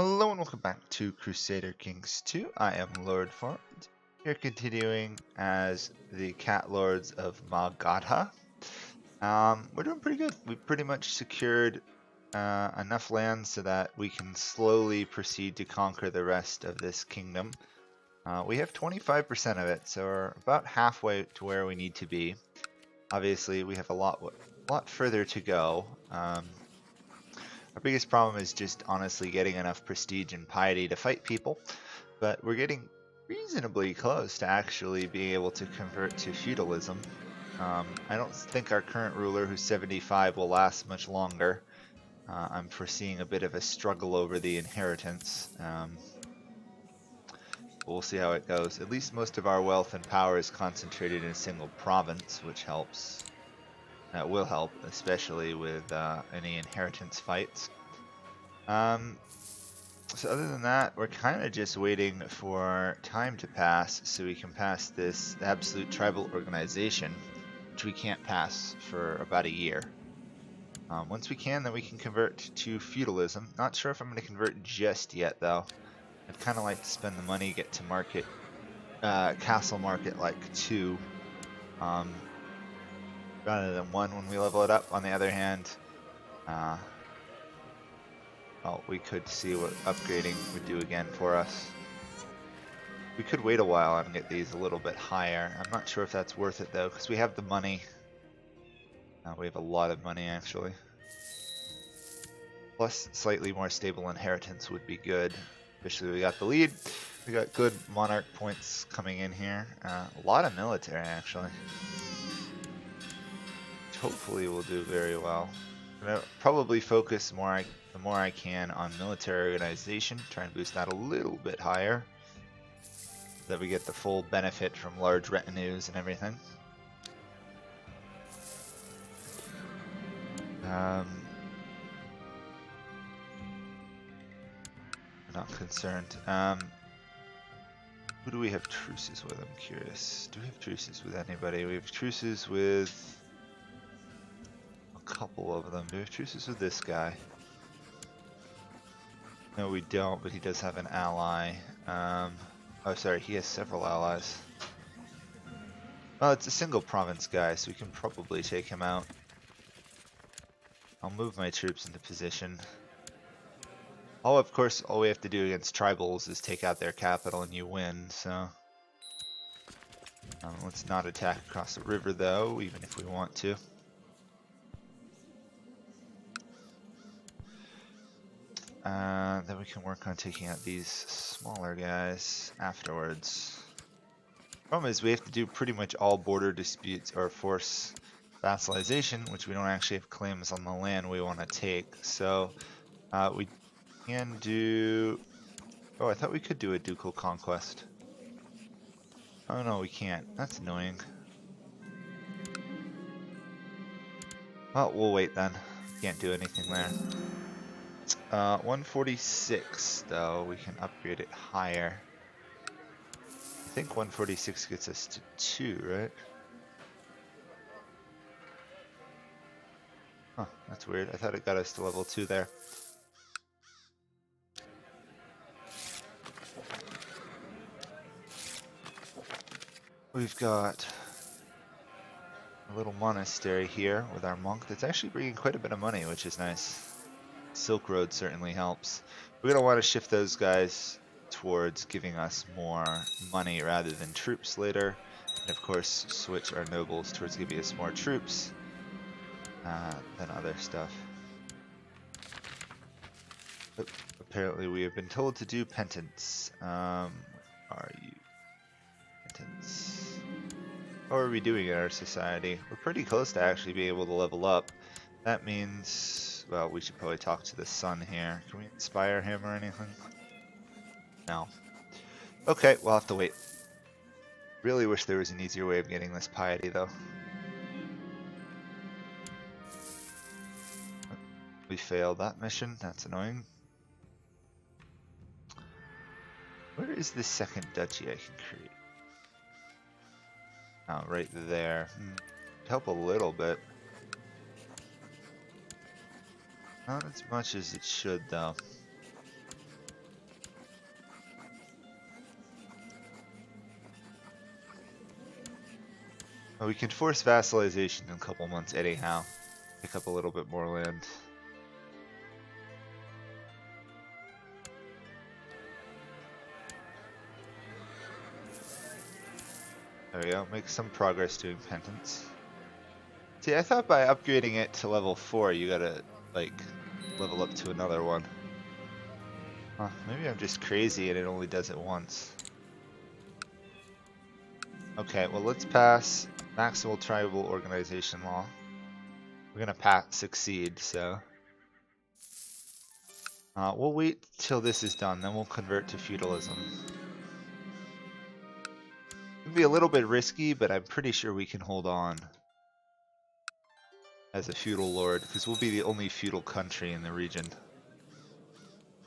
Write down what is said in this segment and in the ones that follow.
Hello and welcome back to Crusader Kings 2. I am Lord Forwind, here continuing as the Cat Lords of Magadha. We're doing pretty good. We've pretty much secured enough land so that we can slowly proceed to conquer the rest of this kingdom. We have 25% of it, so we're about halfway to where we need to be. Obviously, we have a lot further to go. Our biggest problem is just honestly getting enough prestige and piety to fight people, but we're getting reasonably close to actually being able to convert to feudalism. I don't think our current ruler, who's 75, will last much longer. I'm foreseeing a bit of a struggle over the inheritance. We'll see how it goes. At least most of our wealth and power is concentrated in a single province, which helps. That will help, especially with any inheritance fights. So other than that, we're kind of just waiting for time to pass so we can pass this absolute tribal organization, which we can't pass for about a year. Once we can, then we can convert to feudalism. Not sure if I'm going to convert just yet, though. I'd kind of like to spend the money, get to market, castle market like 2. Rather than 1 when we level it up. On the other hand, well, we could see what upgrading would do again for us. We could wait a while and get these a little bit higher. I'm not sure if that's worth it though, because we have the money. We have a lot of money actually. Plus, slightly more stable inheritance would be good. Especially we got the lead. We got good monarch points coming in here. A lot of military actually. Hopefully we'll do very well. I'm gonna probably focus the more I can on military organization, try and boost that a little bit higher, so that we get the full benefit from large retinues and everything. I'm not concerned. Who do we have truces with? I'm curious. Do we have truces with anybody? We have truces with couple of them. Do we have truces with this guy? No, we don't, but he does have an ally. Oh, sorry, he has several allies. Well, it's a single province guy, so we can probably take him out. I'll move my troops into position. Oh, of course, all we have to do against tribals is take out their capital and you win, so... let's not attack across the river, though, even if we want to. Then we can work on taking out these smaller guys afterwards. Problem is we have to do pretty much all border disputes or force vassalization, which we don't actually have claims on the land we want to take. So we can do... Oh, I thought we could do a ducal conquest. Oh no, we can't. That's annoying. Well, we'll wait then. Can't do anything there. 146 though, we can upgrade it higher. I think 146 gets us to 2, right? Huh, that's weird. I thought it got us to level 2 there. We've got a little monastery here with our monk that's actually bringing quite a bit of money, which is nice. Silk Road certainly helps. We're going to want to shift those guys towards giving us more money rather than troops later. And of course, switch our nobles towards giving us more troops than other stuff. But apparently we have been told to do penance. Where are you? Penance. How are we doing in our society? We're pretty close to actually being able to level up. That means... Well, we should probably talk to the sun here. Can we inspire him or anything? No. Okay, we'll have to wait. Really wish there was an easier way of getting this piety, though. We failed that mission. That's annoying. Where is the second duchy I can create? Oh, right there. Help a little bit. Not as much as it should, though. Well, we can force vassalization in a couple months anyhow. Pick up a little bit more land. There we go, make some progress doing penance. See, I thought by upgrading it to level 4 you gotta, like, level up to another one. Huh, maybe I'm just crazy and it only does it once. Okay, well let's pass maximal tribal organization law. We're gonna succeed, so... we'll wait till this is done, then we'll convert to feudalism. It'll be a little bit risky, but I'm pretty sure we can hold on as a feudal lord, because we'll be the only feudal country in the region.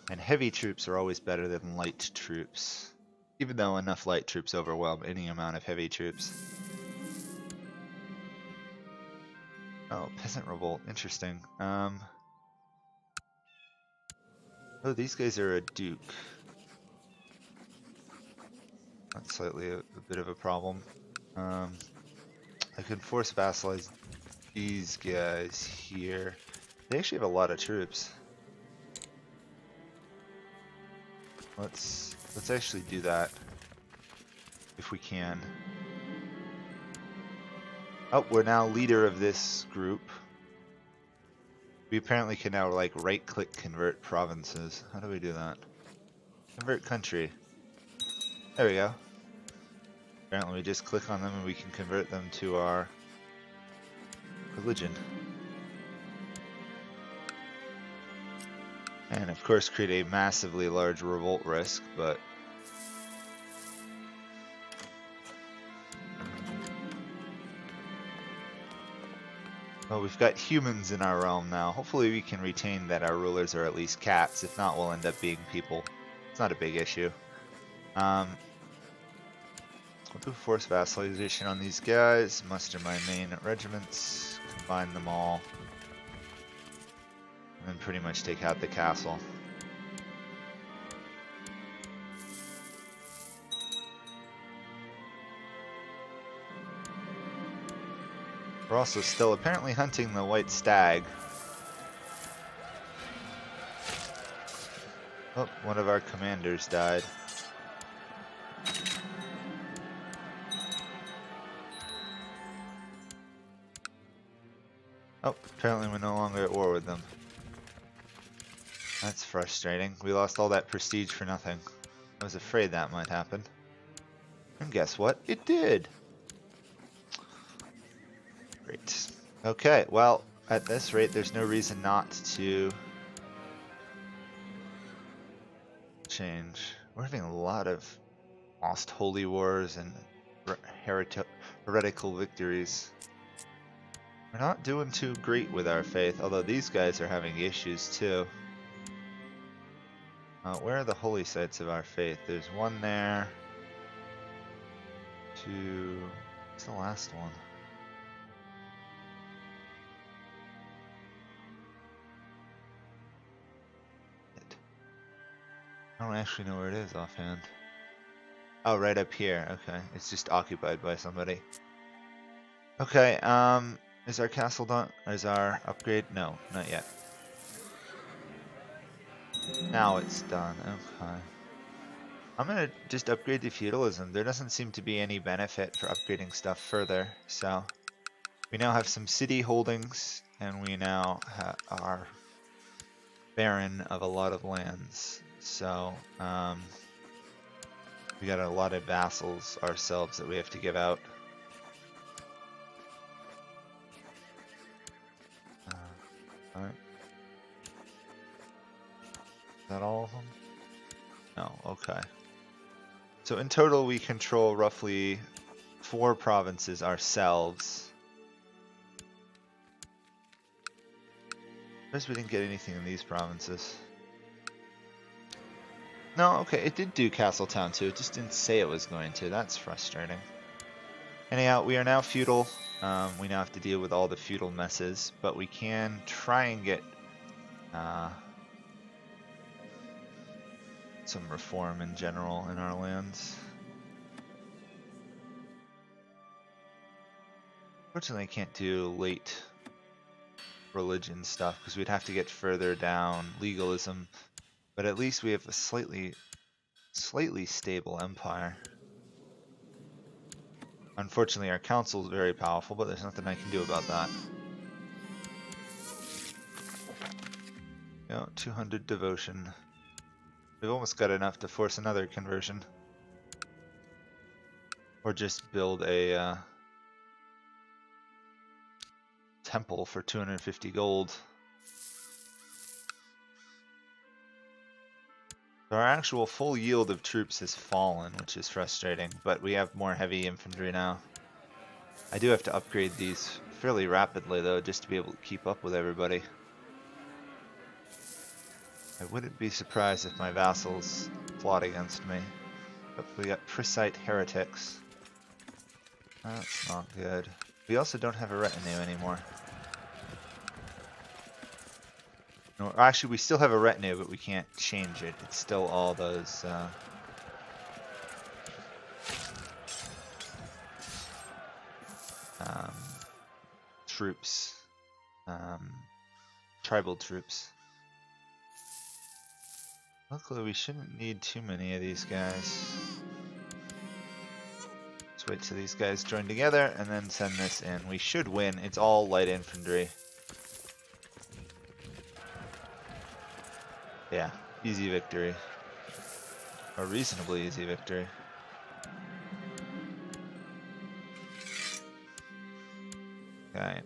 And heavy troops are always better than light troops, even though enough light troops overwhelm any amount of heavy troops. Oh, peasant revolt, interesting. Oh, these guys are a duke. That's slightly a bit of a problem. I can force vassalize these guys here. They actually have a lot of troops. Let's actually do that if we can. Oh, we're now leader of this group. We apparently can now like right-click convert provinces. How do we do that? Convert country. There we go. Apparently we just click on them and we can convert them to our religion. And of course create a massively large revolt risk, but well, we've got humans in our realm now. Hopefully we can retain that our rulers are at least cats. If not, we'll end up being people. It's not a big issue. We'll do force vassalization on these guys, muster my main regiments, combine them all, and then pretty much take out the castle. We're also still apparently hunting the white stag. Oh, one of our commanders died. Oh, apparently we're no longer at war with them. That's frustrating. We lost all that prestige for nothing. I was afraid that might happen. And guess what? It did! Great. Okay, well, at this rate, there's no reason not to change. We're having a lot of lost holy wars and heretical victories. We're not doing too great with our faith, although these guys are having issues too. Where are the holy sites of our faith? There's one there. What's the last one? I don't actually know where it is offhand. Oh, right up here. Okay, it's just occupied by somebody. Okay, is our castle done? Is our upgrade? No, not yet. Now it's done. Okay. I'm gonna just upgrade to feudalism. There doesn't seem to be any benefit for upgrading stuff further, so we now have some city holdings, and we now are baron of a lot of lands. So we got a lot of vassals ourselves that we have to give out. Alright. Is that all of them? No, okay. So in total we control roughly 4 provinces ourselves. I guess we didn't get anything in these provinces. No, okay, it did do Castletown too, it just didn't say it was going to. That's frustrating. Anyhow, we are now feudal. We now have to deal with all the feudal messes, but we can try and get some reform in general in our lands. Fortunately, I can't do late religion stuff because we'd have to get further down legalism. But at least we have a slightly stable empire. Unfortunately, our council is very powerful, but there's nothing I can do about that. 200 devotion. We've almost got enough to force another conversion. Or just build a temple for 250 gold. Our actual full yield of troops has fallen, which is frustrating, but we have more heavy infantry now. I do have to upgrade these fairly rapidly, though, just to be able to keep up with everybody. I wouldn't be surprised if my vassals plot against me. But we got Prisite heretics. That's not good. We also don't have a retinue anymore. No, actually, we still have a retinue, but we can't change it. It's still all those troops, tribal troops. Luckily, we shouldn't need too many of these guys. Let's wait till these guys join together and then send this in. We should win. It's all light infantry. Yeah, easy victory. A reasonably easy victory. Okay.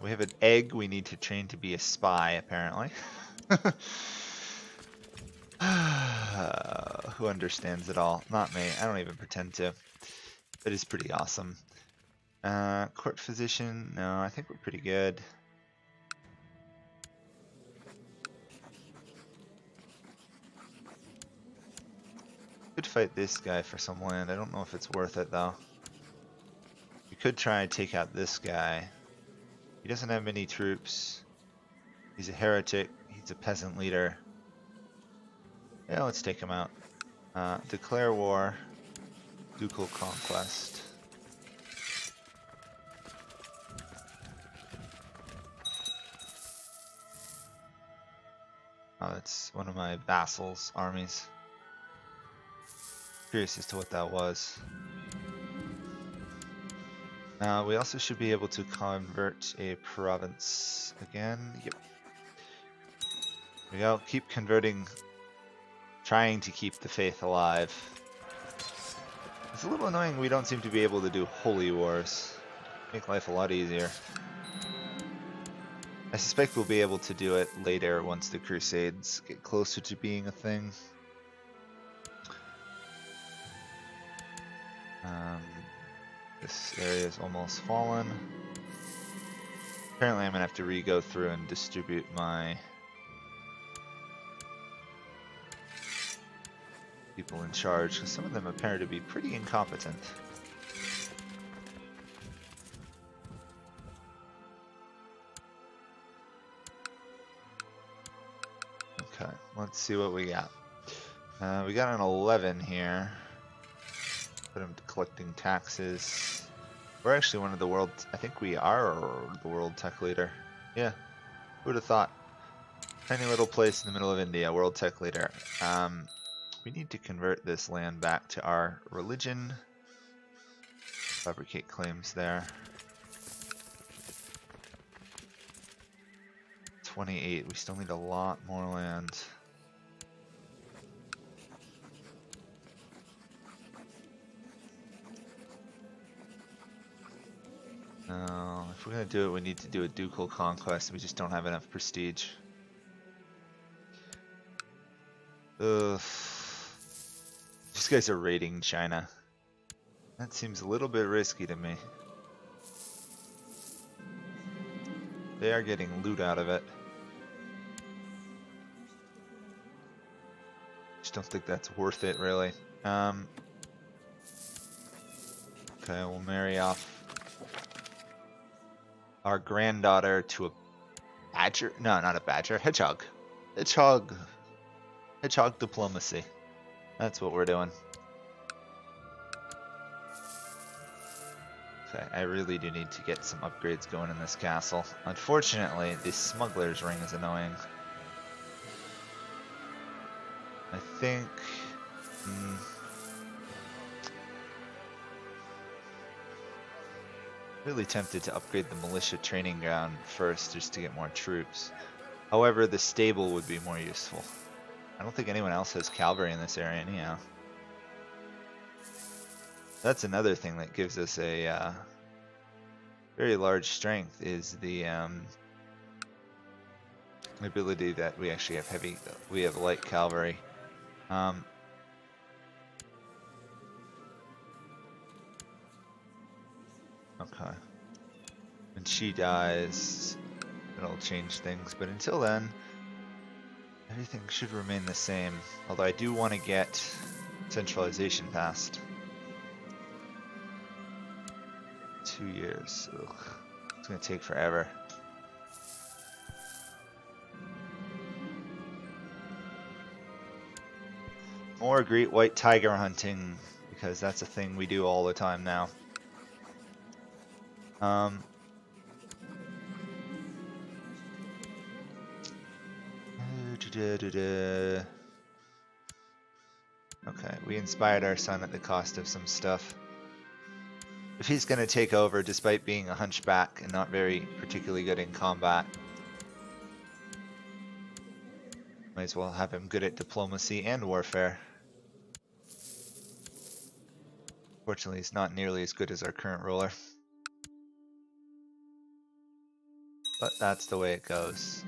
We have an egg we need to train to be a spy, apparently. Who understands it all? Not me. I don't even pretend to. It is pretty awesome. Court physician? No, I think we're pretty good. Could fight this guy for some land. I don't know if it's worth it though. We could try and take out this guy. He doesn't have many troops. He's a heretic. He's a peasant leader. Yeah, let's take him out. Declare war. Ducal conquest. Oh, that's one of my vassals' armies. Curious as to what that was. We also should be able to convert a province again. Yep. There we go. Keep converting. Trying to keep the faith alive. It's a little annoying we don't seem to be able to do holy wars. Make life a lot easier. I suspect we'll be able to do it later once the Crusades get closer to being a thing. This area is almost fallen. Apparently I'm going to have to re-go through and distribute my people in charge, because some of them appear to be pretty incompetent. Okay, let's see what we got. We got an 11 here. Put him to collecting taxes. We're actually one of the world, I think we are the world tech leader. Yeah, who would have thought? Tiny little place in the middle of India, world tech leader. We need to convert this land back to our religion. Fabricate claims there. 28, we still need a lot more land. No, if we're gonna do it, we need to do a ducal conquest. We just don't have enough prestige. Ugh. These guys are raiding China. That seems a little bit risky to me. They are getting loot out of it. Just don't think that's worth it, really. Okay, we'll marry off our granddaughter to a badger. No, not a badger. Hedgehog. Hedgehog. Hedgehog diplomacy. That's what we're doing. Okay, I really do need to get some upgrades going in this castle. Unfortunately, the smuggler's ring is annoying. I think... really tempted to upgrade the militia training ground first just to get more troops. However, the stable would be more useful. I don't think anyone else has cavalry in this area anyhow. That's another thing that gives us a very large strength, is the ability that we actually have light cavalry. Okay. When she dies, it'll change things, but until then, everything should remain the same. Although I do want to get centralization passed. 2 years. Ugh. It's going to take forever. More great white tiger hunting, because that's a thing we do all the time now. Okay, we inspired our son at the cost of some stuff. If he's going to take over despite being a hunchback and not very particularly good in combat, might as well have him good at diplomacy and warfare. Fortunately, he's not nearly as good as our current ruler. But that's the way it goes.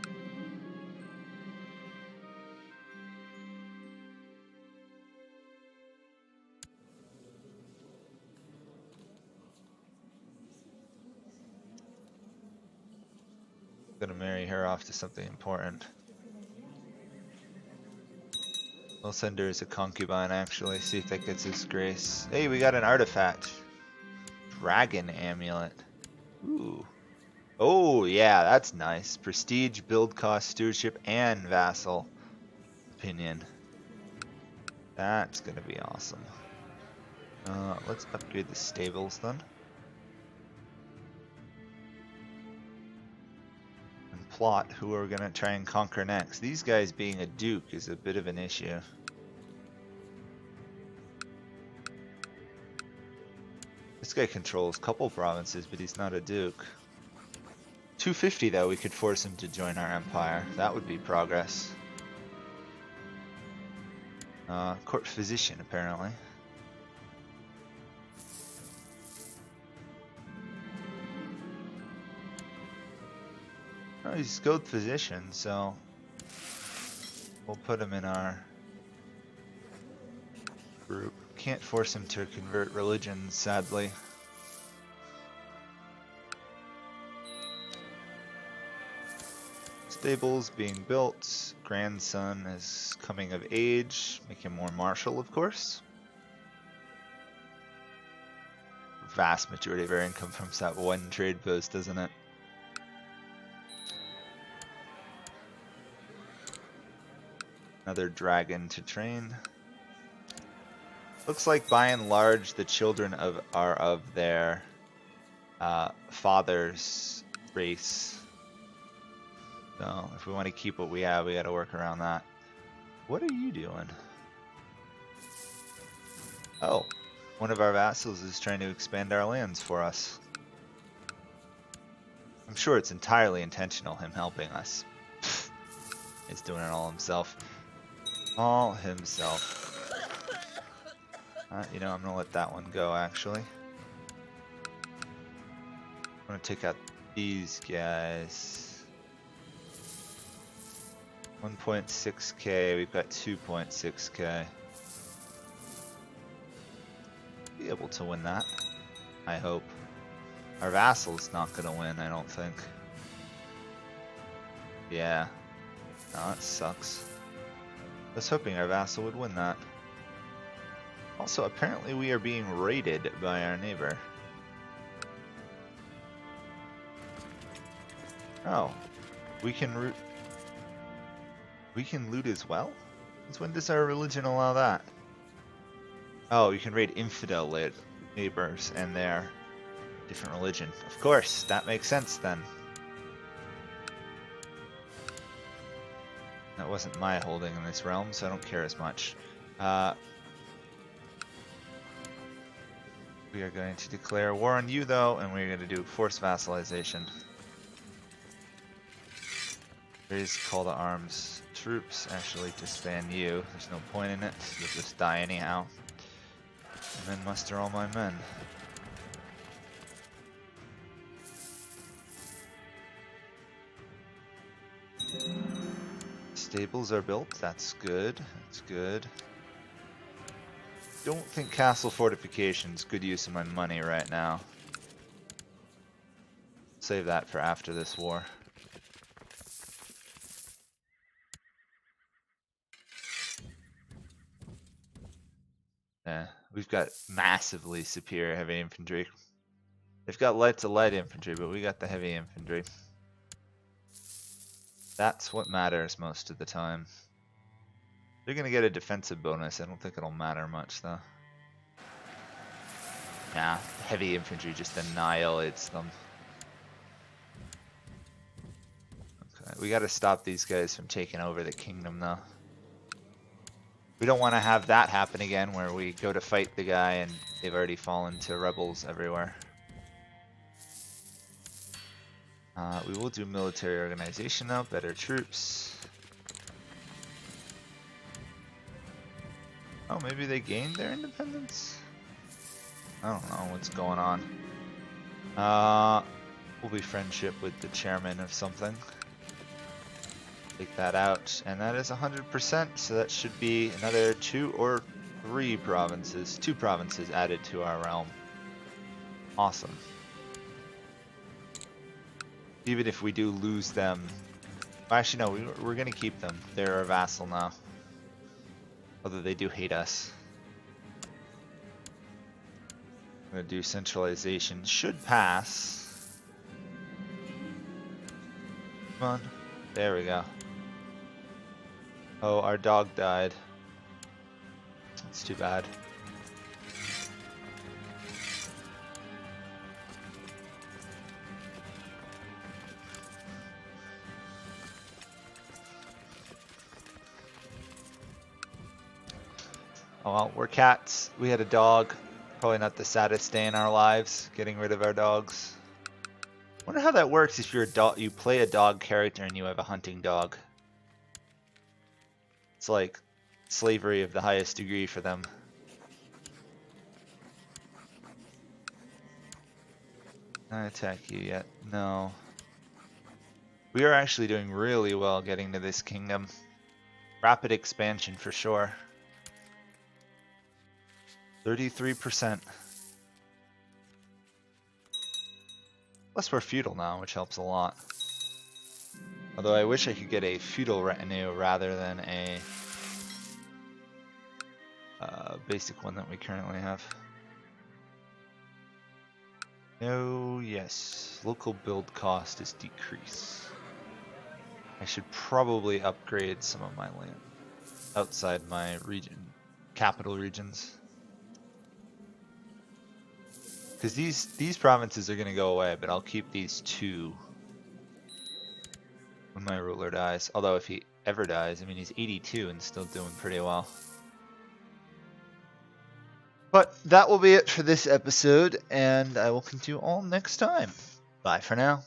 Gonna marry her off to something important. We'll send her as a concubine, actually, see if that gets us grace. Hey, we got an artifact. Dragon amulet. Ooh. Oh, yeah, that's nice. Prestige, build cost, stewardship, and vassal opinion. That's gonna be awesome. Let's upgrade the stables then. And plot who we're gonna try and conquer next. These guys being a duke is a bit of an issue. This guy controls a couple provinces, but he's not a duke. 250 though, we could force him to join our empire. That would be progress. Court physician, apparently. Oh, he's a skilled physician, so we'll put him in our group. Can't force him to convert religions, sadly. Stables being built. Grandson is coming of age. Make him more martial, of course. Vast majority of our income comes from that one trade post, doesn't it? Another dragon to train. Looks like by and large the children are of their father's race. So if we want to keep what we have, we got to work around that. What are you doing? Oh, one of our vassals is trying to expand our lands for us. I'm sure it's entirely intentional, him helping us. He's doing it all himself. All himself. You know, I'm going to let that one go, actually. I'm going to take out these guys. 1.6k, we've got 2.6k. Be able to win that, I hope. Our vassal's not going to win, I don't think. Yeah. No, that sucks. I was hoping our vassal would win that. Also, apparently we are being raided by our neighbor. Oh. We can loot as well? Since when does our religion allow that? Oh, you can raid infidel neighbors and their Different religion. Of course, that makes sense then. That wasn't my holding in this realm, so I don't care as much. We are going to declare war on you, though, and we're going to do forced vassalization. Raise call to arms. Troops actually disband you. There's no point in it. You'll just die anyhow. And then muster all my men. Stables are built. That's good. That's good. Don't think castle fortification's good use of my money right now. Save that for after this war. Yeah, we've got massively superior heavy infantry. They've got light infantry, but we got the heavy infantry. That's what matters most of the time. They're gonna get a defensive bonus. I don't think it'll matter much though. Nah, heavy infantry just annihilates them. Okay, we gotta stop these guys from taking over the kingdom though. We don't want to have that happen again where we go to fight the guy and they've already fallen to rebels everywhere. We will do military organization now, better troops. Oh, maybe they gained their independence? I don't know what's going on. We'll be friendship with the chairman of something. Take that out, and that is 100%, so that should be another 2 or 3 provinces. 2 provinces added to our realm. Awesome. Even if we do lose them, actually no, we're gonna keep them. They're our vassal now. Although they do hate us. I'm gonna do centralization. Should pass. Come on. There we go. Oh, our dog died. That's too bad. Oh well, we're cats. We had a dog. Probably not the saddest day in our lives, getting rid of our dogs. Wonder how that works if you're a dog, you play a dog character and you have a hunting dog. It's like slavery of the highest degree for them. Can I attack you yet? No. We are actually doing really well getting to this kingdom. Rapid expansion for sure. 33%. Plus we're feudal now, which helps a lot. Although I wish I could get a feudal retinue rather than a basic one that we currently have. Oh yes, local build cost is decrease. I should probably upgrade some of my land outside my region, capital regions. Because these provinces are going to go away, but I'll keep these 2 when my ruler dies. Although if he ever dies, I mean he's 82 and still doing pretty well. But that will be it for this episode, and I will continue on next time. Bye for now.